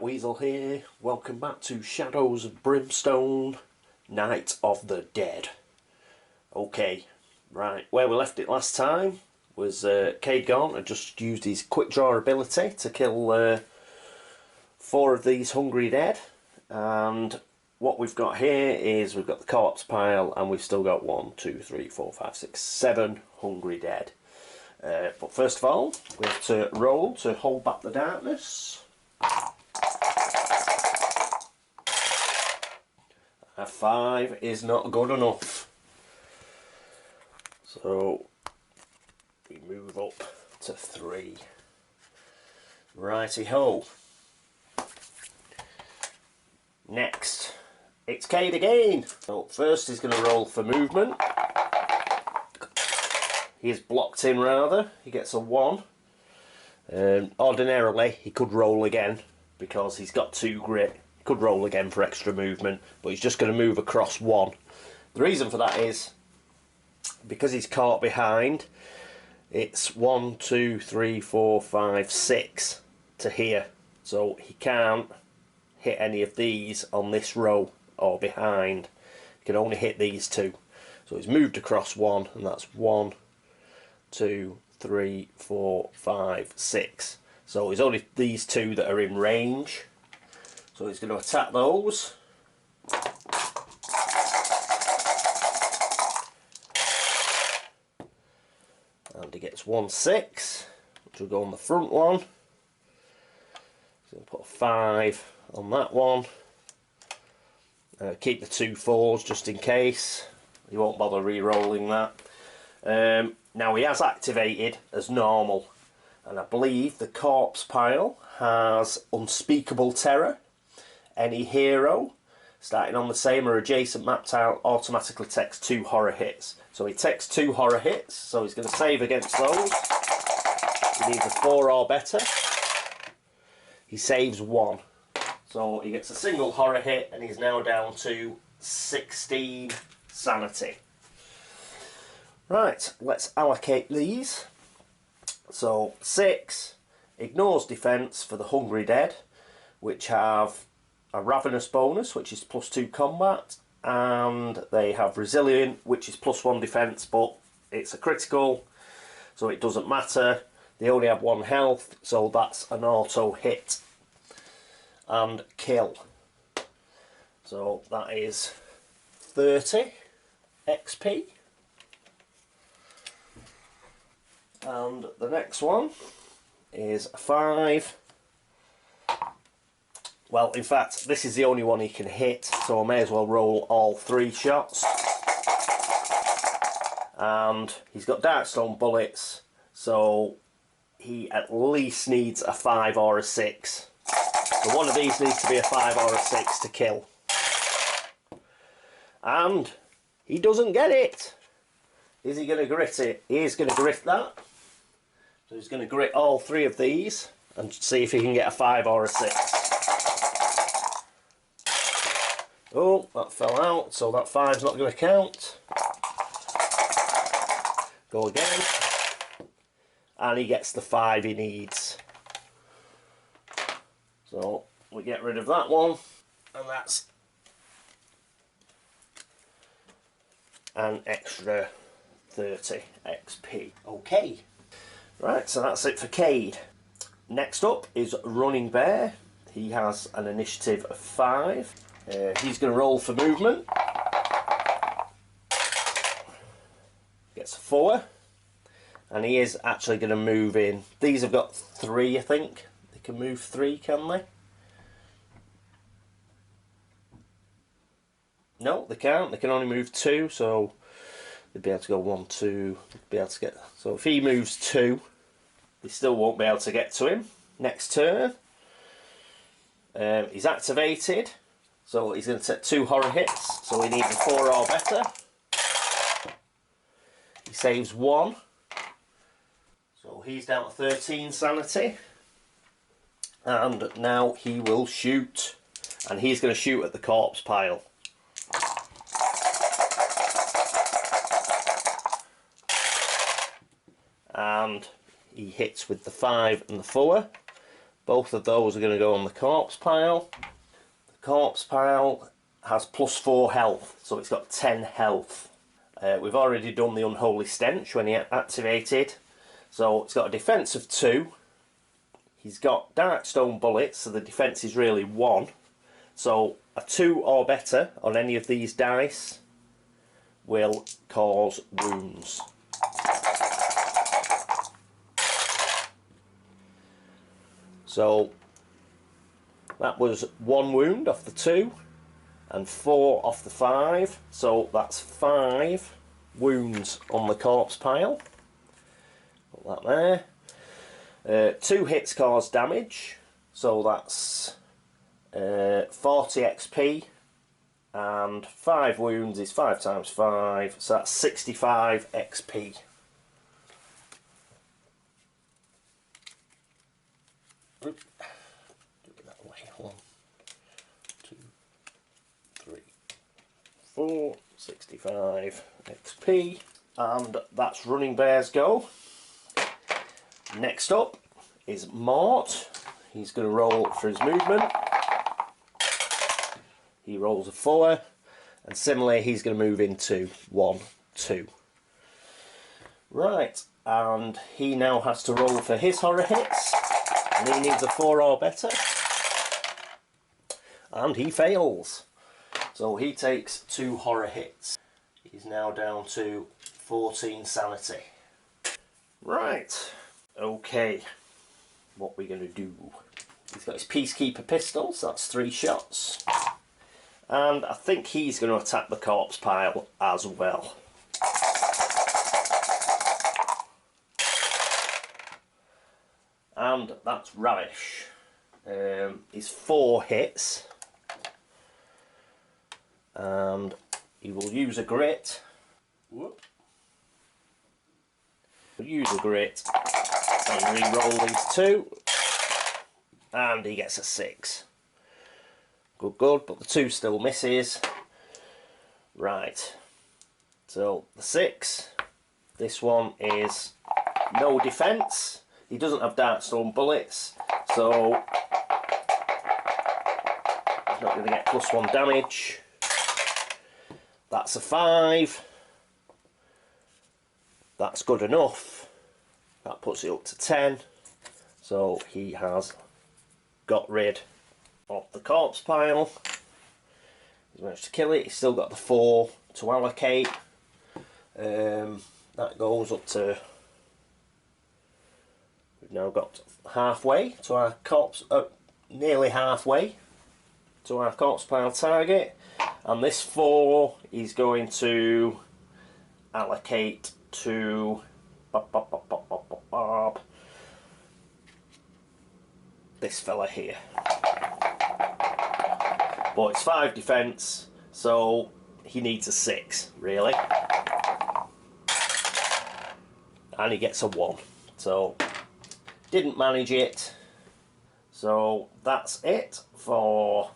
Catweazle here. Welcome back to Shadows of Brimstone, Night of the Dead. Okay, right, where we left it last time was Cade Gaunt had just used his quick draw ability to kill 4 of these hungry dead, and what we've got here is we've got the corpse pile and we've still got 1, 2, 3, 4, 5, 6, 7 hungry dead. But first of all, we have to roll to hold back the darkness. A 5 is not good enough. So we move up to 3. Righty ho. Next, it's Cade again. So first he's going to roll for movement. He is blocked in rather. He gets a 1. Ordinarily he could roll again because he's got 2 grit. He could roll again for extra movement, but he's just going to move across 1. The reason for that is because he's caught behind. It's 1, 2, 3, 4, 5, 6 to here, so he can't hit any of these on this row or behind. He can only hit these 2. So he's moved across 1, and that's 1, 2, 3, 4, 5, 6. So it's only these 2 that are in range. So he's going to attack those. And he gets 1, 6, which will go on the front one. He's going to put a 5 on that one. Keep the 2 4s just in case. He won't bother re-rolling that. Now he has activated as normal, and I believe the corpse pile has unspeakable terror. Any hero starting on the same or adjacent map tile automatically takes 2 horror hits. So he takes 2 horror hits, so he's going to save against those. He needs a 4 or better. He saves 1. So he gets a single horror hit, and he's now down to 16 sanity. Right, let's allocate these. So 6 ignores defense for the hungry dead, which have a ravenous bonus, which is +2 combat, and they have resilient, which is +1 defense, but it's a critical, so it doesn't matter. They only have 1 health, so that's an auto hit and kill. So that is 30 XP. And the next one is a 5. Well, in fact, this is the only one he can hit, so I may as well roll all 3 shots. And he's got Darkstone bullets, so he at least needs a 5 or a 6. So one of these needs to be a 5 or a 6 to kill. And he doesn't get it. Is he going to grit it? He is going to grit that. So he's going to grit all 3 of these and see if he can get a 5 or a 6. Oh, that fell out, so that 5's not going to count. Go again. And he gets the 5 he needs. So we get rid of that one, and that's an extra 30 XP. Okay. Right, so that's it for Cade. Next up is Running Bear. He has an initiative of 5. He's going to roll for movement. Gets a 4. And he is actually going to move in. These have got 3, I think. They can move 3, can they? No, they can't. They can only move 2, so they'd be able to go 1, 2, be able to get. So if he moves 2, they still won't be able to get to him. Next turn, he's activated, so he's going to take 2 horror hits. So he needs a 4 or better. He saves 1, so he's down to 13 sanity. And now he will shoot, and he's going to shoot at the corpse pile. And he hits with the 5 and the 4, Both of those are going to go on the corpse pile. The corpse pile has +4 health, so it's got 10 health. We've already done the unholy stench when he activated, so it's got a defense of 2. He's got darkstone bullets, so the defense is really 1. So a 2 or better on any of these dice will cause wounds. So that was 1 wound off the 2 and 4 off the 5, so that's 5 wounds on the corpse pile. Put that there. 2 hits cause damage, so that's 40 XP, and 5 wounds is 5 times 5, so that's 65 XP. Do it that way. 1, 2, 3, 4, 65 XP, and that's Running Bear's go. Next up is Mort. He's going to roll for his movement. He rolls a 4, and similarly he's going to move into 1, 2. Right, and he now has to roll for his horror hits, and he needs a 4 or better, and he fails. So he takes 2 horror hits. He's now down to 14 sanity. Right, okay, what we're going to do. He's got his Peacekeeper pistol, so that's 3 shots. And I think he's going to attack the corpse pile as well. And that's Ravish. He's 4 hits. And he will use a grit. Whoop. He'll use a grit and re-roll these 2. And he gets a 6. Good, good, but the 2 still misses. Right, so the 6, this one is no defence. He doesn't have darkstone bullets, so he's not going to get +1 damage. That's a 5. That's good enough. That puts it up to 10. So he has got rid of the corpse pile. He's managed to kill it. He's still got the 4 to allocate. That goes up to, we've now got halfway to our corpse, nearly halfway to our corpse pile target, and this 4 is going to allocate to this fella here. But it's 5 defence, so he needs a 6, really. And he gets a 1. So, didn't manage it. So, that's it for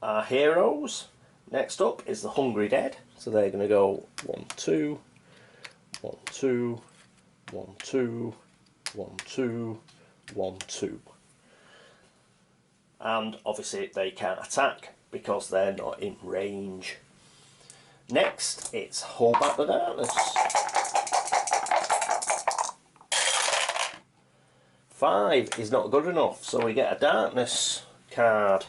our heroes. Next up is the Hungry Dead. So they're going to go 1, 2, 1, 2, 1, 2, 1, 2, 1, 2. And obviously they can't attack because they're not in range. Next, it's Hold Back the Darkness. 5 is not good enough, so we get a Darkness card.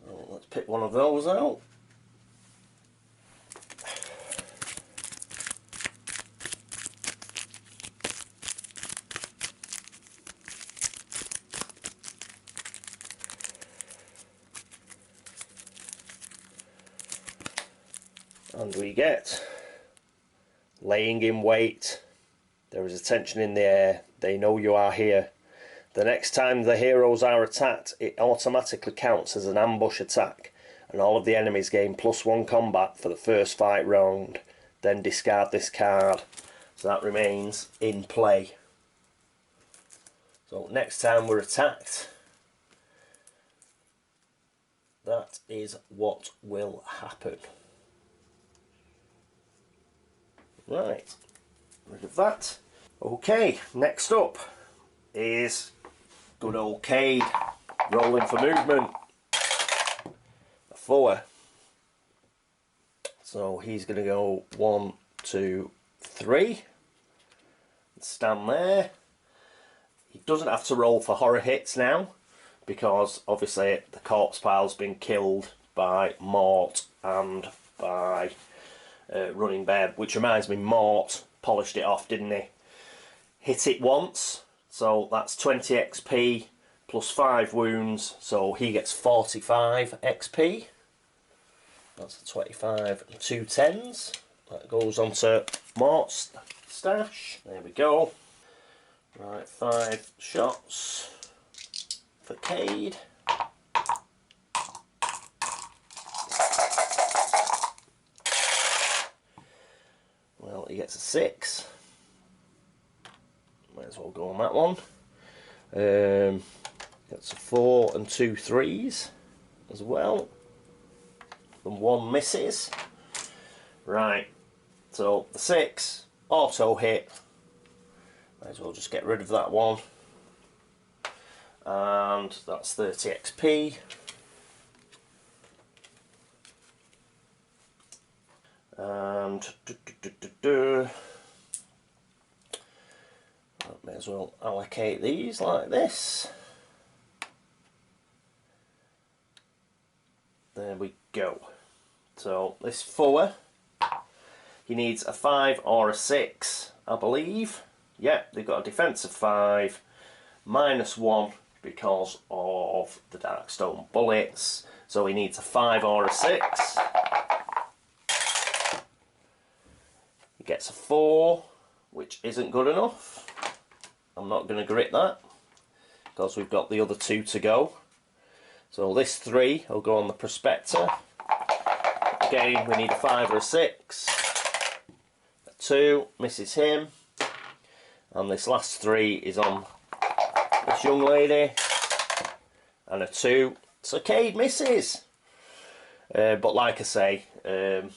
So let's pick one of those out. And we get Laying in Wait. There is a tension in the air. They know you are here. The next time the heroes are attacked, it automatically counts as an ambush attack, and all of the enemies gain +1 combat for the first fight round. Then discard this card. So that remains in play. So next time we're attacked, that is what will happen. Right, Rid of that. Okay, next up is good old Cade, rolling for movement. A 4. So he's going to go 1, 2, 3. Stand there. He doesn't have to roll for horror hits now, because obviously the corpse pile's been killed by Mort and by Running Bear, which reminds me, Mort polished it off, didn't he? Hit it once, so that's 20 XP plus 5 wounds, so he gets 45 XP. That's a 25 and 2 10s. That goes on to Mort's stash. There we go. Right, 5 shots for Cade. Well, he gets a 6. Might as well go on that one. Gets a 4 and 2 3s as well. And 1 misses. Right, so the 6 auto hit. Might as well just get rid of that one. And that's 30 XP. And I may as well allocate these like this. There we go. So this 4, he needs a 5 or a 6, I believe. Yep, they've got a defense of 5, -1 because of the Darkstone bullets. So he needs a 5 or a 6. He gets a 4, which isn't good enough. I'm not going to grit that, because we've got the other 2 to go. So this 3 will go on the Prospector. Again, we need a 5 or a 6. A 2 misses him. And this last 3 is on this young lady. And a 2. So Cade misses. But like I say, I'm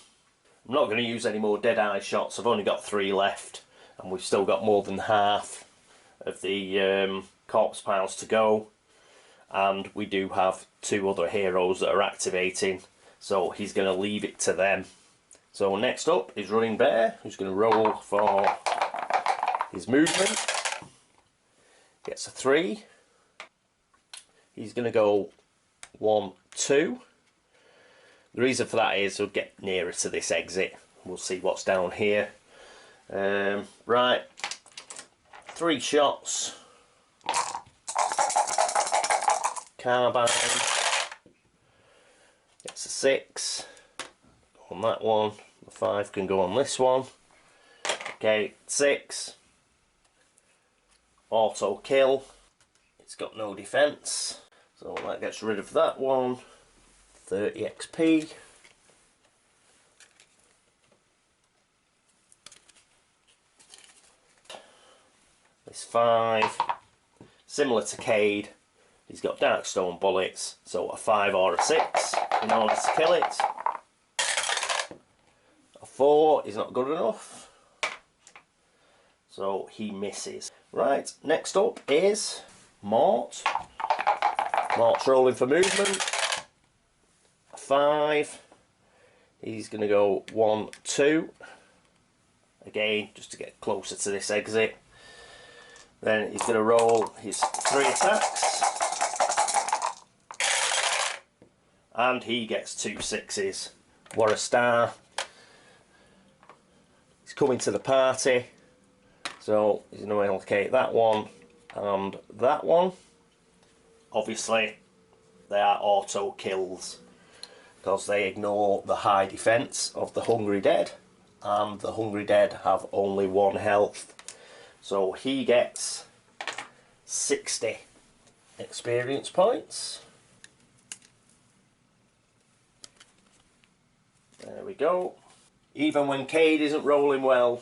not going to use any more Deadeye shots. I've only got 3 left. And we've still got more than half of the corpse piles to go. And we do have 2 other heroes that are activating. So he's going to leave it to them. So next up is Running Bear, who's going to roll for his movement. Gets a 3. He's going to go 1, 2. The reason for that is he'll get nearer to this exit. We'll see what's down here. Right, 3 shots. Carbine. Gets a 6. Go on that one. The 5 can go on this one. Okay, 6. Auto kill. It's got no defense, so that gets rid of that one. 30 XP. This 5, similar to Cade, he's got Darkstone bullets, so a 5 or a 6 in order to kill it. A 4 is not good enough, so he misses. Right, next up is Mort. Mort's rolling for movement. A 5. He's going to go 1, 2. Again, just to get closer to this exit. Then he's going to roll his 3 attacks. And he gets 2 6s. What a star. He's coming to the party. So he's going to allocate that one and that one. Obviously, they are auto kills, because they ignore the high defense of the Hungry Dead. And the Hungry Dead have only 1 health. So he gets 60 experience points. There we go. Even when Cade isn't rolling well,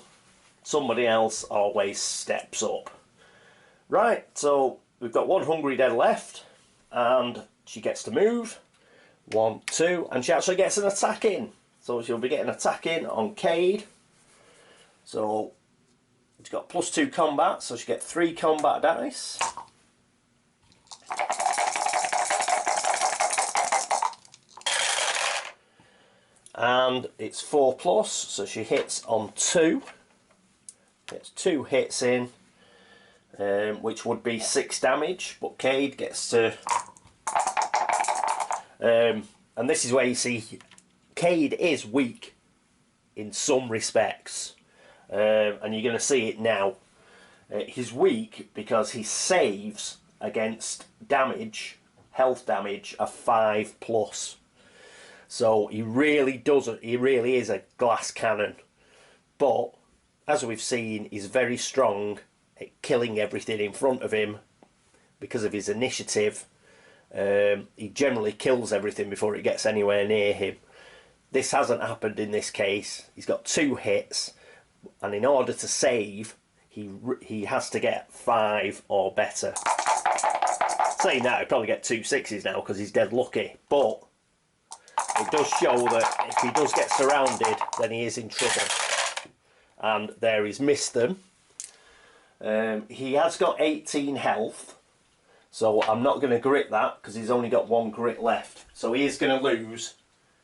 somebody else always steps up. Right, so we've got 1 Hungry Dead left, and she gets to move. 1, 2, and she actually gets an attack in. So she'll be getting an attack in on Cade. So She's got +2 combat, so she gets 3 combat dice. And it's 4+, so she hits on 2. Gets 2 hits in, which would be 6 damage, but Cade gets to... and this is where you see Cade is weak in some respects, and you're going to see it now. He's weak because he saves against damage, health damage of 5+. So he really is a glass cannon. But as we've seen, he's very strong at killing everything in front of him because of his initiative. He generally kills everything before it gets anywhere near him. This hasn't happened in this case. He's got 2 hits, and in order to save, he has to get 5 or better. Saying that, he'll probably get 2 6s now because he's dead lucky, but it does show that if he does get surrounded, then he is in trouble. And there, he's missed them. He has got 18 health, so I'm not going to grit that because he's only got 1 grit left. So he is going to lose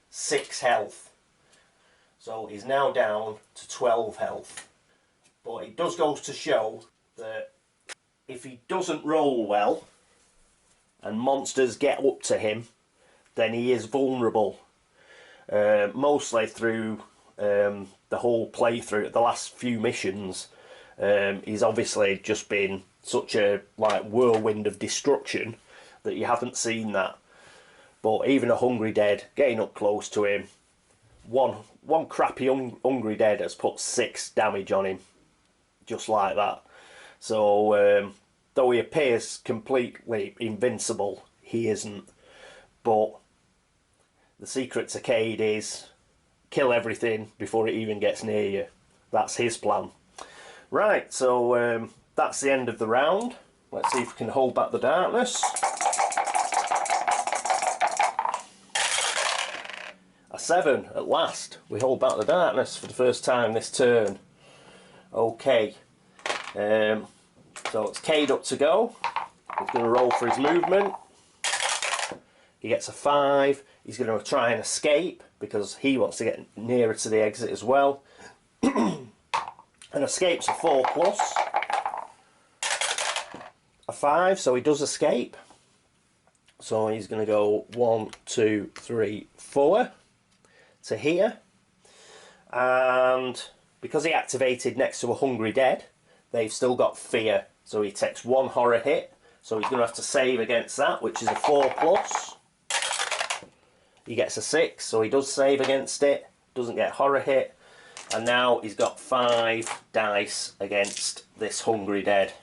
6 health. So he's now down to 12 health. But it does go to show that if he doesn't roll well and monsters get up to him, then he is vulnerable. Mostly through the whole playthrough, the last few missions, he's obviously just been such a whirlwind of destruction that you haven't seen that. But even a Hungry Dead, getting up close to him, one crappy Hungry Dead has put 6 damage on him, just like that. So though he appears completely invincible, he isn't. But the secret to Cade is kill everything before it even gets near you. That's his plan. Right, so that's the end of the round. Let's see if we can hold back the darkness. A 7 at last. We hold back the darkness for the first time this turn. Okay. So it's Cade up to go. He's going to roll for his movement. He gets a 5. He's going to try and escape because he wants to get nearer to the exit as well. And escape's a 4+. A 5, so he does escape. So he's going to go 1, 2, 3, 4 to here. And because he activated next to a Hungry Dead, they've still got fear. So he takes 1 horror hit. So he's going to have to save against that, which is a 4+. He gets a 6, so he does save against it. Doesn't get horror hit. And now he's got 5 dice against this Hungry Dead.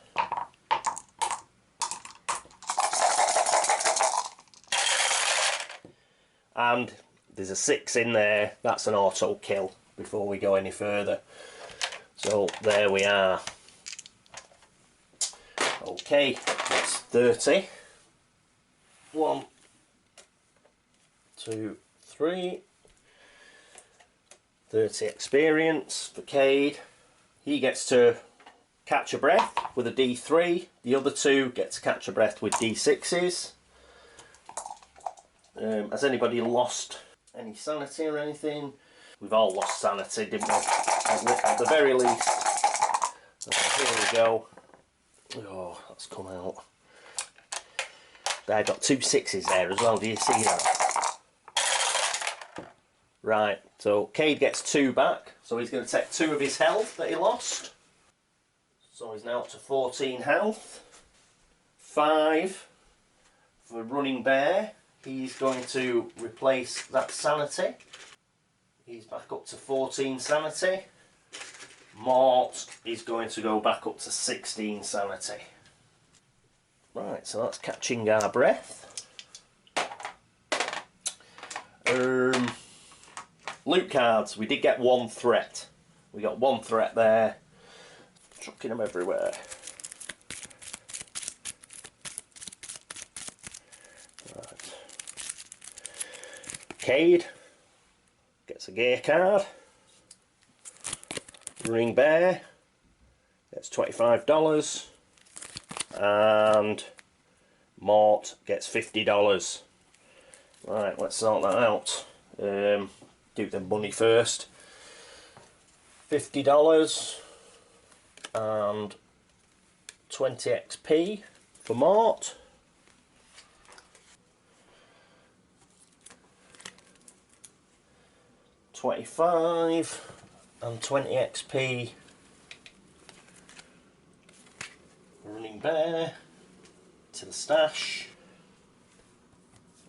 And there's a 6 in there. That's an auto kill before we go any further. So there we are. Okay, that's 30. 1, 2, 3. 30 experience for Cade. He gets to catch a breath with a D3. The other 2 get to catch a breath with D6s. Has anybody lost any sanity or anything? We've all lost sanity, didn't we? At the very least. So here we go. Oh, that's come out. I got 2 6s there as well. Do you see that? Right, so Cade gets 2 back, so he's going to take 2 of his health that he lost. So he's now up to 14 health. 5 for Running Bear. He's going to replace that sanity. He's back up to 14 sanity. Mort is going to go back up to 16 sanity. Right, so that's catching our breath. Loot cards. We did get 1 threat. We got 1 threat there. Chucking them everywhere. Right. Cade gets a gear card. Running Bear gets $25 and Mort gets $50. Right, let's sort that out. Do the money first. $50 and 20 XP for Mort. $25 and 20 XP Running Bear to the stash.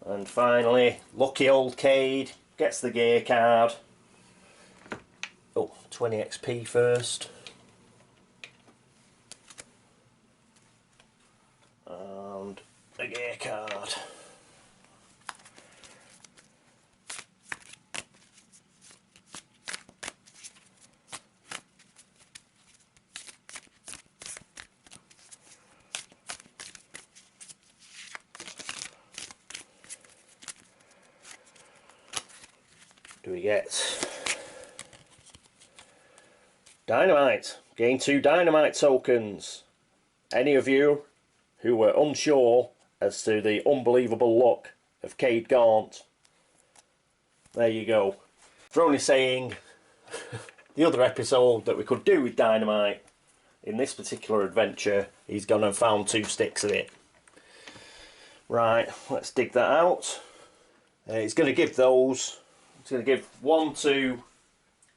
And finally, lucky old Cade gets the gear card. Oh, 20 XP first. And the gear card. Do we get dynamite? Gain 2 dynamite tokens. Any of you who were unsure as to the unbelievable luck of Cade Gaunt, there you go. For only saying the other episode that we could do with dynamite, in this particular adventure he's gone and found 2 sticks of it. Right, let's dig that out. He's going to give those. He's going to give 1 to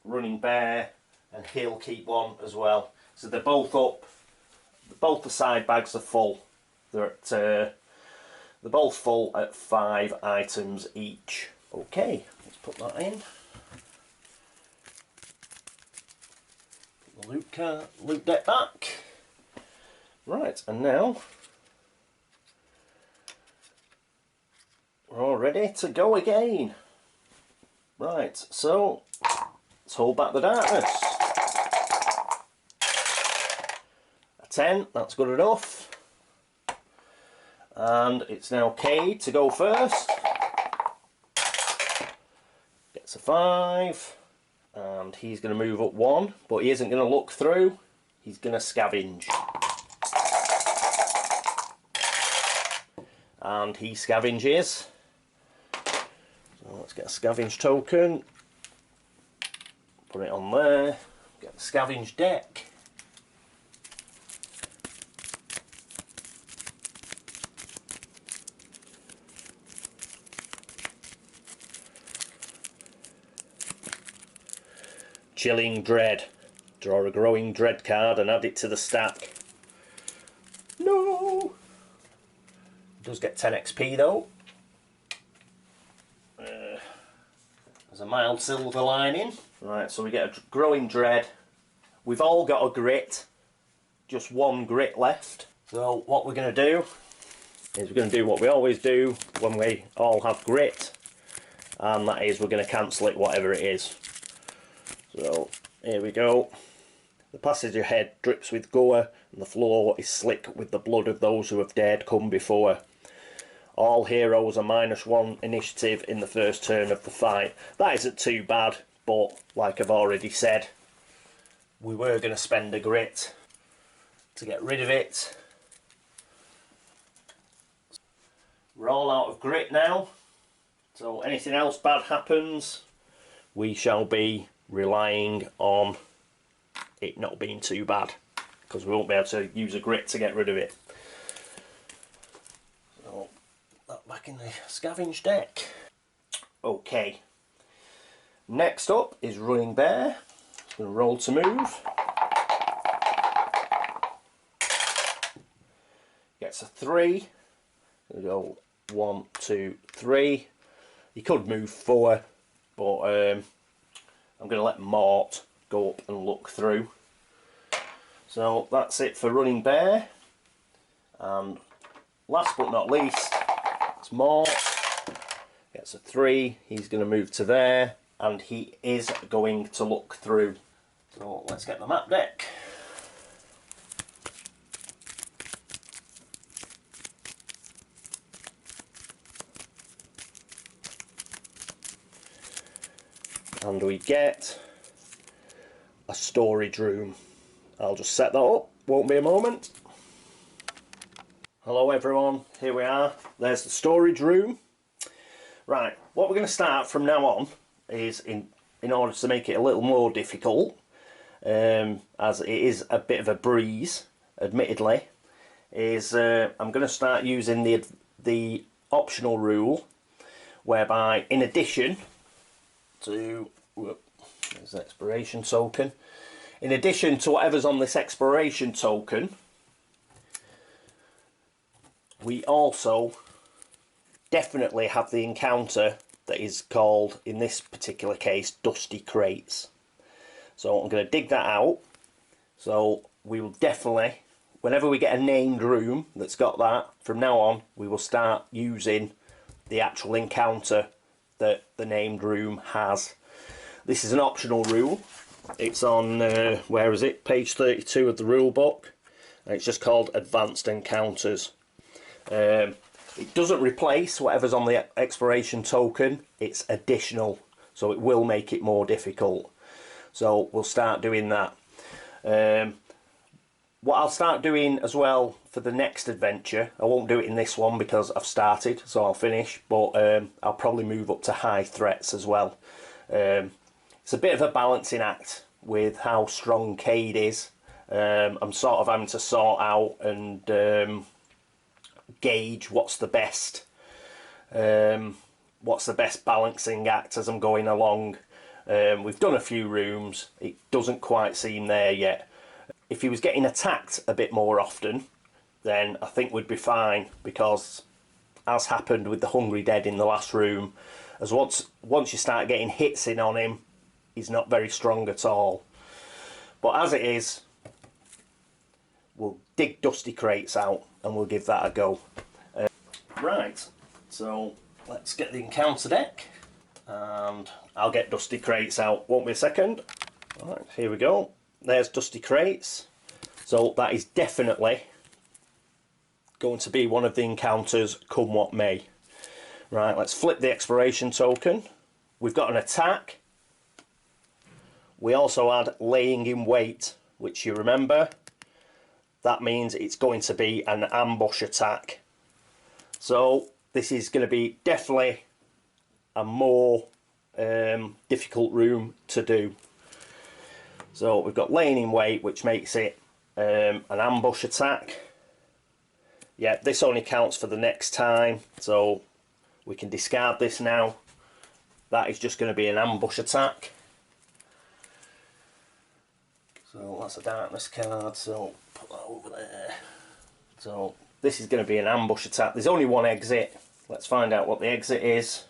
Running Bear, and he'll keep 1 as well. So they're both up. Both the side bags are full. They're both full at 5 items each. Okay, let's put that in. Put the loot deck back. Right, and now we're all ready to go again. Right, so let's hold back the darkness. A 10, that's good enough. And it's now Cade to go first. Gets a 5. And he's going to move up 1, but he isn't going to look through. He's going to scavenge. And he scavenges. So let's get a scavenge token. Put it on there. Get the scavenge deck. Chilling Dread. Draw a growing dread card and add it to the stack. No! Does get 10 XP though. There's a mild silver lining. Right, so we get a growing dread. We've all got a grit. Just 1 grit left. So what we're going to do is we're going to do what we always do when we all have grit. And that is we're going to cancel it, whatever it is. So here we go. The passage ahead drips with gore, and the floor is slick with the blood of those who have dared come before. All heroes are -1 initiative in the first turn of the fight. That isn't too bad, but like I've already said, we were going to spend a grit to get rid of it. We're all out of grit now, so anything else bad happens, we shall be relying on it not being too bad, because we won't be able to use a grit to get rid of it. So that back in the scavenge deck. Okay, next up is Running Bear. It's going to roll to move. Gets a 3. We'll go 1, 2, 3. He could move 4, but I'm going to let Mort go up and look through. So that's it for Running Bear. And last but not least, it's Mort. Gets a 3. He's going to move to there, and he is going to look through. So let's get the map deck. And we get a storage room. I'll just set that up won't be a moment. Hello everyone, here we are. There's the storage room. Right, what we're going to start from now on is, in order to make it a little more difficult, as it is a bit of a breeze, admittedly, is I'm going to start using the optional rule, whereby in addition to, there's the exploration token, in addition to whatever's on this exploration token, we also definitely have the encounter that is called, in this particular case, dusty crates. So I'm going to dig that out. So we will definitely, whenever we get a named room that's got that, from now on we will start using the actual encounter that the named room has. This is an optional rule. It's on, where is it? Page 32 of the rule book. And it's just called Advanced Encounters. It doesn't replace whatever's on the exploration token, it's additional, so it will make it more difficult. So we'll start doing that. What I'll start doing as well for the next adventure, I won't do it in this one because I've started, so I'll finish, but I'll probably move up to high threats as well. It's a bit of a balancing act with how strong Cade is. I'm sort of having to sort out and gauge what's the best balancing act as I'm going along. We've done a few rooms, it doesn't quite seem there yet. If he was getting attacked a bit more often, then I think we'd be fine, because as happened with the Hungry Dead in the last room, as once you start getting hits in on him, he's not very strong at all. But as it is, we'll dig dusty crates out and we'll give that a go. Right, so let's get the encounter deck and I'll get dusty crates out. Won't be a second. Alright, here we go. There's dusty crates. So that is definitely going to be one of the encounters, come what may. Right, let's flip the exploration token. We've got an attack. We also had laying in wait, which you remember, that means it's going to be an ambush attack. So this is going to be definitely a more difficult room to do. So we've got laying in wait, which makes it an ambush attack. Yeah, this only counts for the next time, so we can discard this now. That is just going to be an ambush attack. So that's a darkness card, so put that over there. So this is going to be an ambush attack. There's only one exit. Let's find out what the exit is.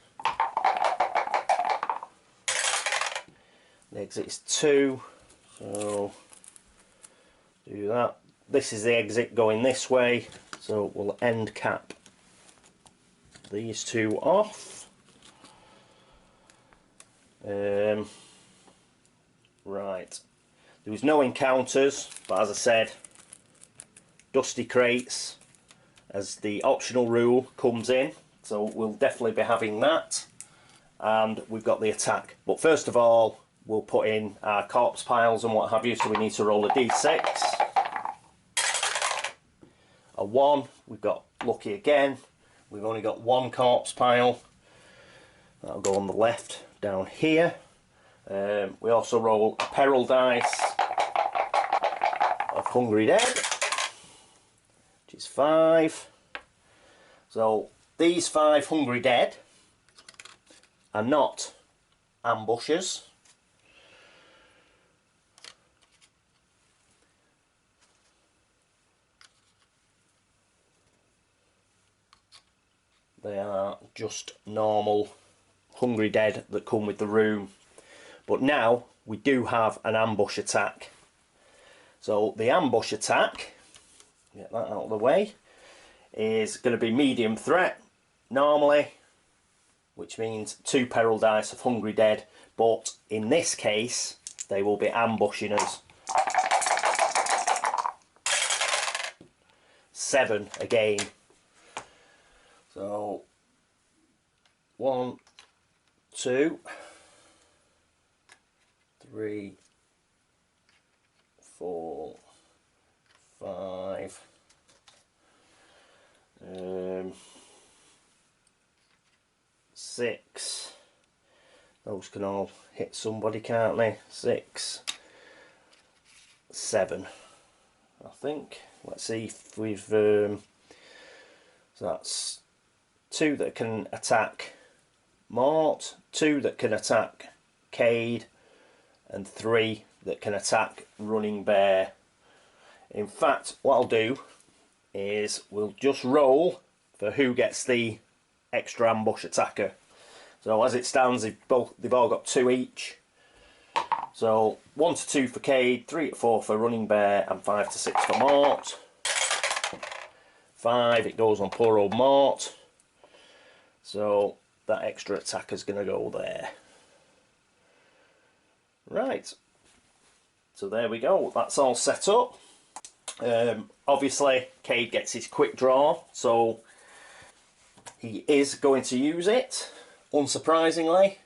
The exit is 2. So do that. This is the exit going this way. So we'll end cap these two off. Right. There was no encounters, but as I said, dusty crates as the optional rule comes in, so we'll definitely be having that. And we've got the attack, but first of all we'll put in our corpse piles and what have you, so we need to roll a d6. A 1, we've got lucky again, we've only got one corpse pile, that'll go on the left down here. We also roll a peril dice of Hungry Dead, which is 5. So these 5 Hungry Dead are not ambushers. They are just normal Hungry Dead that come with the room. But now we do have an ambush attack. So the ambush attack, get that out of the way, is going to be medium threat normally, which means 2 peril dice of Hungry Dead, but in this case they will be ambushing us. 7 again. So 1, 2, 3, 4, 5. 6. Those can all hit somebody, can't they? 6, 7, I think. Let's see if we've so that's 2 that can attack Mort, 2 that can attack Cade, and 3 that can attack Running Bear. In fact, what I'll do is we'll just roll for who gets the extra ambush attacker. So as it stands, they've all got 2 each. So 1 to 2 for Cade, 3 to 4 for Running Bear, and 5 to 6 for Mort. 5, it goes on poor old Mort. So that extra attacker's going to go there. Right. So there we go. That's all set up. Obviously, Cade gets his quick draw, so he is going to use it, unsurprisingly.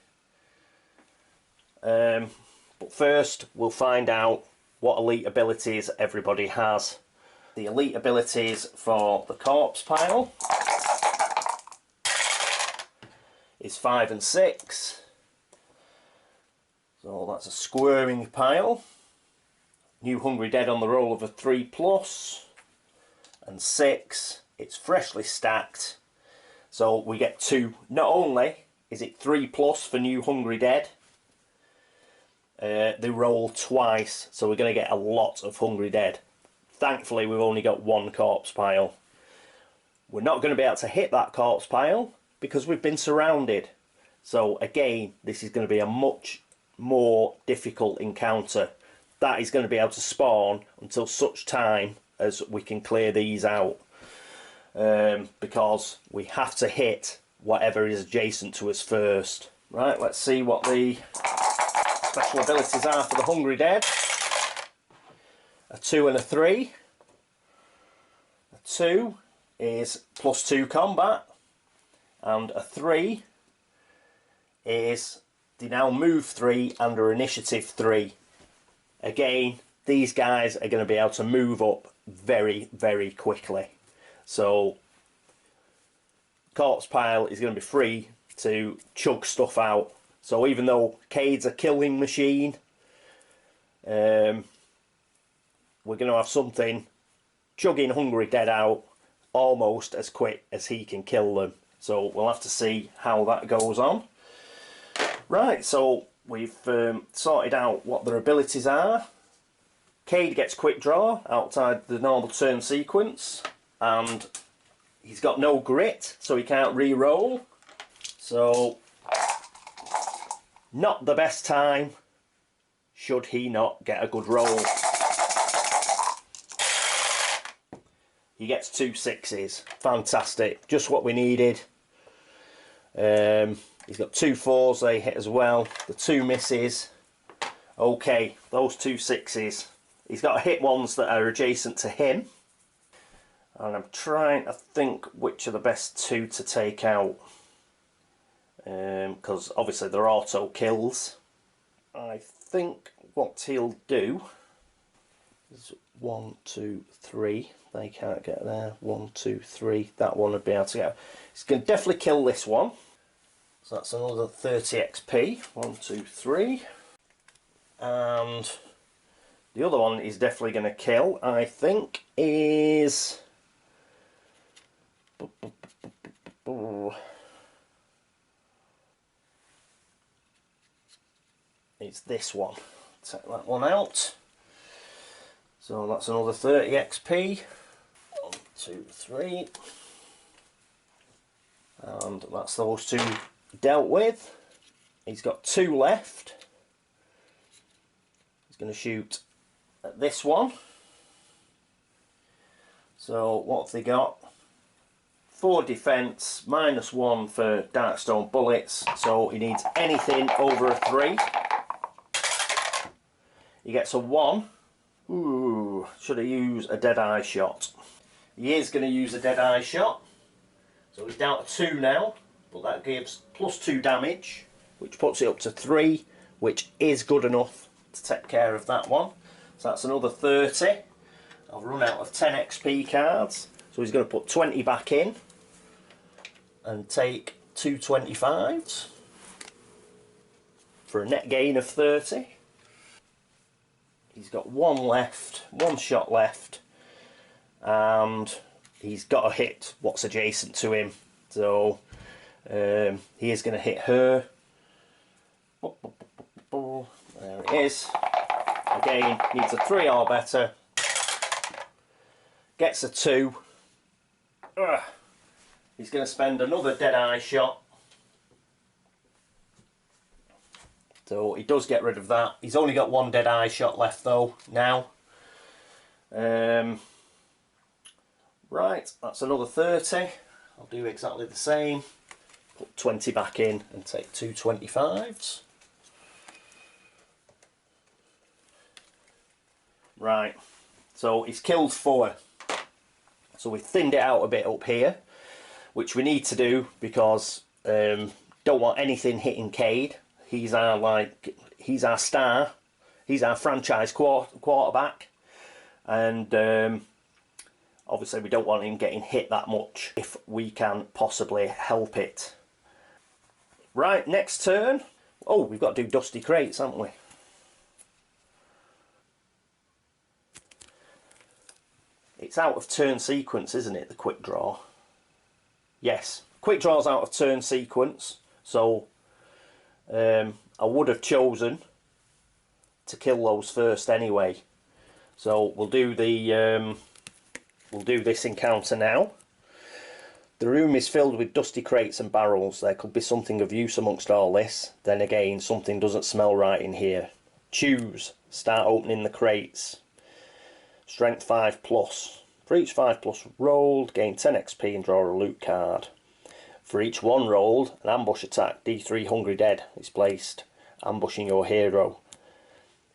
But first, we'll find out what elite abilities everybody has. The elite abilities for the corpse pile is 5 and 6. So that's a squirming pile. New Hungry Dead on the roll of a 3+, and 6, it's freshly stacked. So we get 2. Not only is it 3+ for New Hungry Dead, they roll twice, so we're going to get a lot of Hungry Dead. Thankfully, we've only got 1 corpse pile. We're not going to be able to hit that corpse pile because we've been surrounded. So again, this is going to be a much more difficult encounter. That is going to be able to spawn until such time as we can clear these out, because we have to hit whatever is adjacent to us first. Right, let's see what the special abilities are for the Hungry Dead. A 2 and a 3. A 2 is +2 combat, and a 3 is they now move 3 and are initiative 3. Again, these guys are going to be able to move up very, very quickly. So, corpse pile is going to be free to chug stuff out. So even though Cade's a killing machine, we're going to have something chugging Hungry Dead out almost as quick as he can kill them. So we'll have to see how that goes on. Right, so we've sorted out what their abilities are. Cade gets quick draw outside the normal turn sequence, and he's got no grit, so he can't re-roll. So, not the best time should he not get a good roll. He gets 2 6s. Fantastic. Just what we needed. He's got 2 4s they hit as well. The 2 misses. Okay, those 2 6s. He's got to hit ones that are adjacent to him. And I'm trying to think which are the best 2 to take out. Because obviously they're auto kills. I think what he'll do is 1, 2, 3. They can't get there. 1, 2, 3. That one would be able to get. He's going to definitely kill this one. So that's another 30 XP. 1, 2, 3. And the other one is definitely going to kill, I think, is... It's this one. Take that one out. So that's another 30 XP. 1, 2, 3. And that's those 2 dealt with. He's got 2 left. He's going to shoot at this one. So what have they got? 4 defense, -1 for Darkstone bullets. So he needs anything over a 3. He gets a 1. Ooh, should I use a Deadeye shot? He is going to use a Deadeye shot. So he's down to 2 now, but that gives +2 damage, which puts it up to 3, which is good enough to take care of that one. So that's another 30. I've run out of 10 XP cards, so he's going to put 20 back in and take 2 25s for a net gain of 30. He's got one left, one shot left, and he's got to hit what's adjacent to him. So he is going to hit her. There it is. Again, needs a 3 or better. Gets a 2. Ugh. He's going to spend another dead eye shot. So he does get rid of that. He's only got one dead eye shot left though now. Right, that's another 30. I'll do exactly the same. Put 20 back in and take 2 25s. Right, so he's killed 4. So we've thinned it out a bit up here, which we need to do because don't want anything hitting Cade. He's our star, he's our franchise quarterback, and obviously we don't want him getting hit that much if we can possibly help it. Right, next turn. Oh, we've got to do dusty crates, haven't we? It's out of turn sequence, isn't it, the quick draw? Yes, quick draw's out of turn sequence, so I would have chosen to kill those first anyway. So we'll do this encounter now. The room is filled with dusty crates and barrels. There could be something of use amongst all this. Then again, something doesn't smell right in here. Choose. Start opening the crates. Strength 5+. For each 5+ rolled, gain 10 XP and draw a loot card. For each 1 rolled, an ambush attack, D3 Hungry Dead is placed, ambushing your hero.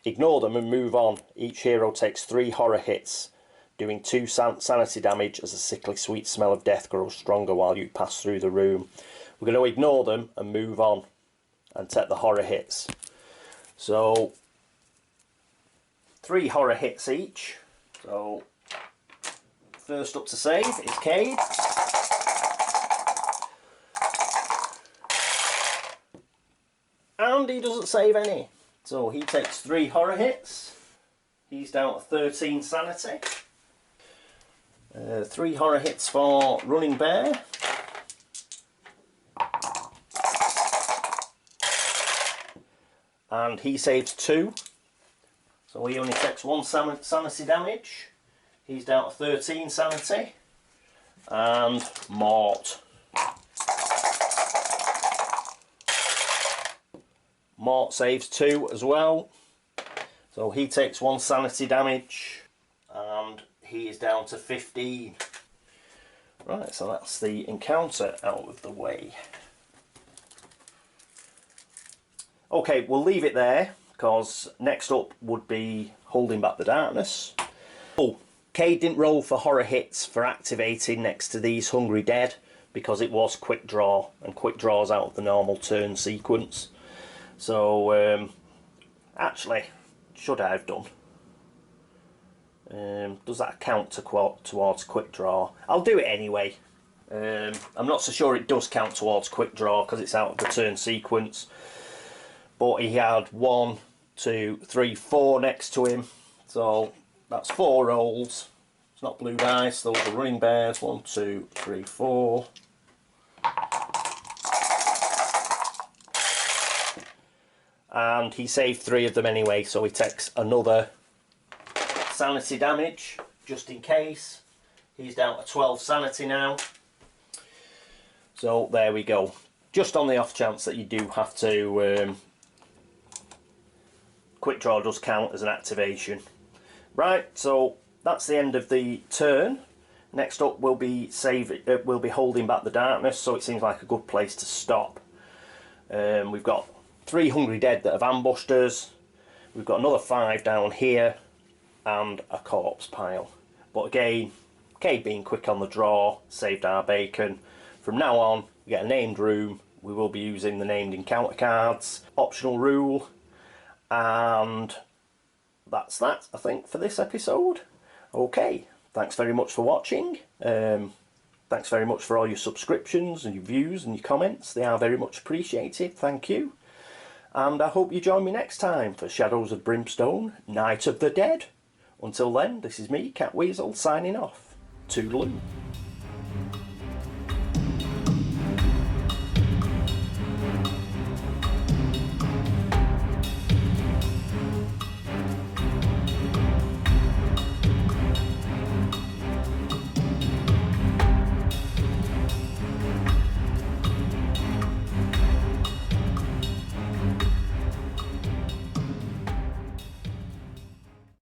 Ignore them and move on. Each hero takes 3 horror hits, doing 2 sanity damage as a sickly sweet smell of death grows stronger while you pass through the room. We're going to ignore them and move on and take the horror hits. So 3 horror hits each. So first up to save is Cade. And he doesn't save any. So he takes 3 horror hits. He's down to 13 sanity. 3 horror hits for Running Bear. And he saves 2. So he only takes 1 sanity damage. He's down to 13 sanity. And Mort. Mort saves 2 as well. So he takes 1 sanity damage. And he is down to 15. Right, so that's the encounter out of the way. Okay, we'll leave it there, because next up would be Holding Back the Darkness. Oh, Cade didn't roll for horror hits for activating next to these Hungry Dead, because it was quick draw, and quick draws out of the normal turn sequence. So, actually, should I have done? Does that count towards quick draw? I'll do it anyway. I'm not so sure it does count towards quick draw because it's out of the turn sequence. But he had 1, 2, 3, 4 next to him. So that's 4 rolls. It's not blue dice, those are Running Bears. 1, 2, 3, 4. And he saved 3 of them anyway, so he takes another sanity damage just in case. He's down to 12 sanity now. So there we go. Just on the off chance that you do have to quick draw does count as an activation. Right, so that's the end of the turn. Next up we'll be Holding Back the Darkness, so it seems like a good place to stop. We've got 3 Hungry Dead that have ambushed us. We've got another 5 down here and a corpse pile. But again, Cade being quick on the draw saved our bacon. From now on, we get a named room. We will be using the named encounter cards. Optional rule. And that's that, I think, for this episode. Okay, thanks very much for watching. Thanks very much for all your subscriptions and your views and your comments. They are very much appreciated. Thank you. And I hope you join me next time for Shadows of Brimstone, Night of the Dead. Until then, this is me, Catweazle, signing off. Toodaloo.